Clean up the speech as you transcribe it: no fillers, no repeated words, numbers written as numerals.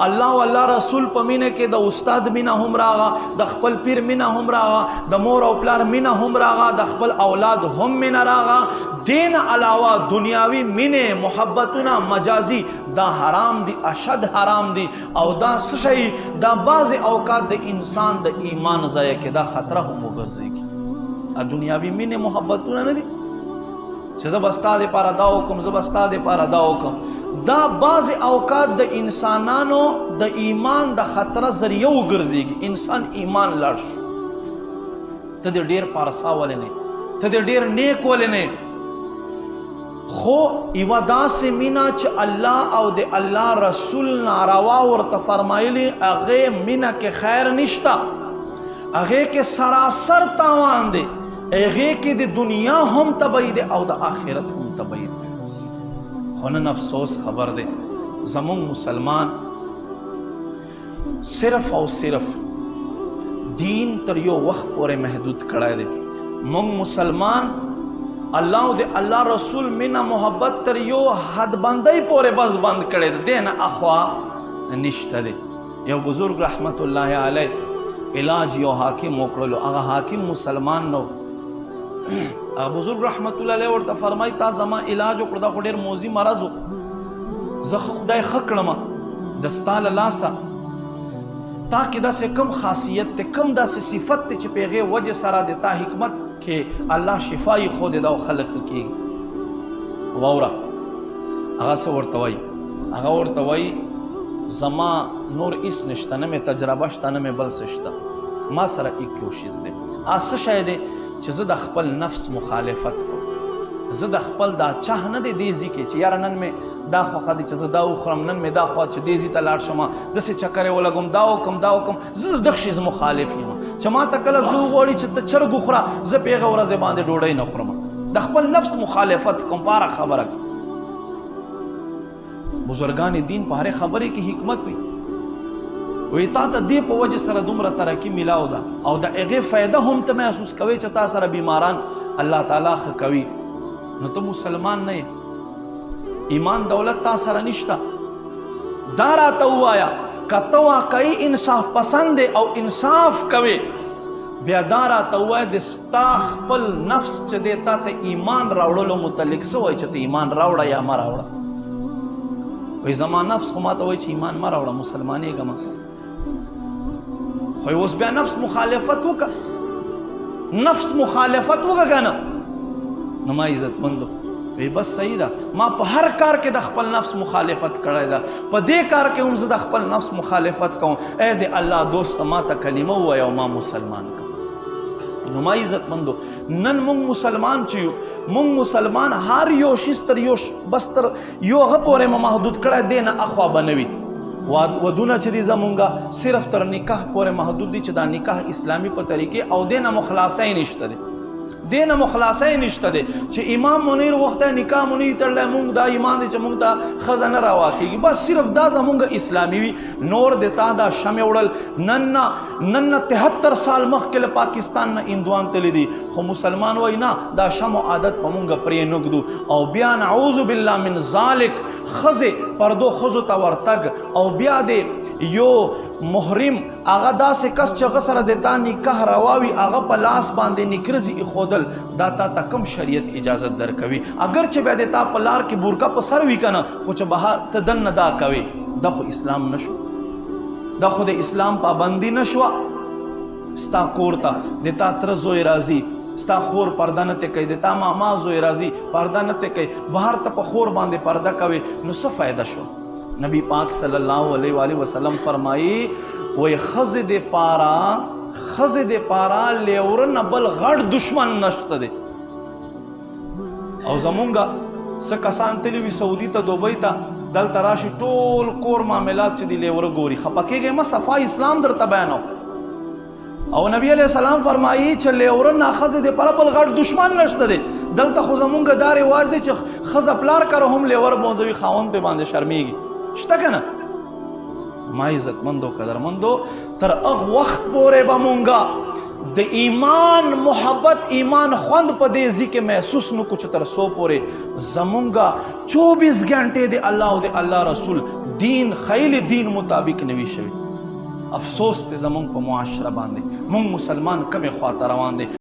الله او الله رسول په مینه کې د استاد مینه هم راغه، د خپل پیر مینه هم راغه، د مور او پلار مینه هم راغه، د خپل اولاد هم مینه راغه. دین علاوه دنیاوی مینه محبتونه مجازي دا حرام دي، اشد حرام دي. او دا څه شي دا بعض اوقات د انسان د ایمان ضایع کې دا خطر هم وګرځي. دنیاوی مینه محبتونه نه دي چې زه بستا دې پاره دا وکم، زه بستا دې پاره دا وکم. دا بعض اوقات د انسانانو د ایمان د خطر ذریعہ وګرځي. انسان ایمان لړ ته دې ډیر پارسا ولې نه، ته دې ډیر نیک ولې نه، خو یوه داسې مینه چې الله او د الله رسول ناروا ورته فرمایلي هغې مینه کې خیر نشته، هغې کې سراسر تاوان دی، هغې کې د دنیا هم تبعی دی او د آخرت هم تبعی دی. خو نن افسوس خبر دی زمونږ مسلمان صرف او صرف دین تر یو وخت پورې محدود کړی دی. مونږ مسلمان الله او د الله رسول مینه محبت تر یو حد بندۍ پورې بس بند کړی دی، دې نه اخوا نشته دی. یو بزرگ رحمت الله علیه علاج یو حاکم وکړلو، هغه حاکم مسلمان نو. بزرگ رحمت الله علیه ورته فرمای تا زما علاج وکړه، دا خو ډېر موذي مرض و، زه خدای ښه کړمه د ستا له لاسه، تا کې داسې کم خاصیت دی، کم داسې صفت دی چې په هغې وجې سره د تا حکمت کې الله شفا یې ښودې ده او خلک ښه کېږي. واوره هغه څه ورته وایي، هغه ورته وایي زما نور هېڅ نشته، نه مې تجربه شته، نه مې بل څه شته، ما سره ایک یو شیز دی. څه شی دی چې زه د خپل نفس مخالفت کوم، زه د خپل دا چاه نه دی دې ځي کې چې یاره نن مې دا خوښه دی چې زه دا وخورم، نن مې دا خوا چې دې ځي ته لاړ شم، داسې چکرې ولګم، دا وکم دا وکم. زه د دغه شیز مخالف یم چې ما ته کله زړه وغواړي چې ته چرګ وخوره، زه په هغه ورځې باندې ډوډۍ نه خورم، د خپل نفس مخالفت کوم. پاره خبره بزرگان دین په هرې خبرې کې حکمت وي، وی تا ته دې په وجه سره دومره ترقي میلاو ده او د هغې فایده هم ته محسوس کوي چې تا سره بیماران الله تعالی ښه کوي، نو ته مسلمان نه یې، ایمان دولت تا سره نشته. دا راته ووایه که ته واقعي انصاف پسند او انصاف کوې، بیا دا راته ووایه د ستا خپل نفس چې دی تا ته ایمان راوړلو متعلق څه وایي چې ته ایمان راوړه یا مه راوړه. وایي زما نفس خو ما ته وایي چې ایمان مه راوړه، مسلمانېږم. خو اوس بیا نفس مخالفت وکړه، نفس مخالفت وکړه که نه، نو ما عزتمندو وی بس صحیح ده، ما په هر کار کې د خپل نفس مخالفت کړی ده، په دې کار کې هم زه د خپل نفس مخالفت کوم. ای د الله دوست ما ته کلمه ووایه او ما مسلمان کړم. نو ما عزتمندو نن مونږ مسلمان چې یو، مونږ مسلمان هر یو شیز تر یو بس تر یو هغه پورې مو محدود کړی، دې نه اخوا به نه وي. ودونه چې دي زمونږه صرف تر نکاح پورې محدود دي چې دا نکاح اسلامي په طریقې او دې نه مو خلاصی نشته دی، دې نه مو خلاصی نشته دی چې امام منیر وخته نکاح منیر تړلی، مونږ دا ایمان دی چې مونږ ته ښځه نه راواقېږي، بس صرف دا زمونږ اسلامي وي. نور د تا دا شمې وړل نن نه 73 سال مخکې له پاکستان نه هندوان تللی دي، خو مسلمان وایي نه دا شم و عادت په مونږ پرې نږدو. او بیا نعوذ بالله من ذالک ښځې پردو ښځو ته ورتګ، او بیا د یو محرم هغه داسې کس چې هغه سره د تا نکاح رواوي هغه په لاس باندې نکرزي ایښودل، دا تا ته کوم شریعت اجازت درکوي؟ اگر چې بیا د تا په لار کې بورکه په سر وي که نه، خو چې بهر ته دننه دا کوې، دا خو اسلام نه شو، دا خو د اسلام پابندي نه شوه. ستا کور ته د تا تره زوی راځي، ستا خور پرده نه ته کوي، د تا ماما زوی راځي پرده نه ته کوي، بهر ته په خور باندې پرده کوي، نو څه فایده شو؟ نبی پاک صلی الله علیه وسلم فرمایي وی ښځې د پاره لیوره نه بل غټ دشمن نشته دی. او زمونږه څه کسان تلي وي سعودي ته، دوبۍ ته، دلته راشي ټول کور معاملات چې دی لیوره ګوري. خفه کېږئ مه، صفا اسلام درته بیانو. او نبی علیہ السلام فرمایي چې لیوره نه ښځې د پاره بل غټ دشمن نشته دی. دلته خو زمونږه دا رواج دی چې ښځه پلار کره هم لیور بوځوي، خاوند پې باندې شرمېږي، شته که نه؟ ما عزتمندو قدرمندو تر اغ وخت پورې به مونږه د ایمان محبت ایمان خوند په دې ځای کې محسوس نو کو چې تر سو پورې زمونږه 24 غنټې د الله او د الله رسول دین خیل دین مطابق نوي شوی افسوس ته زمونږ په معاشره باندې مونږ مسلمان کمې خواته روان دي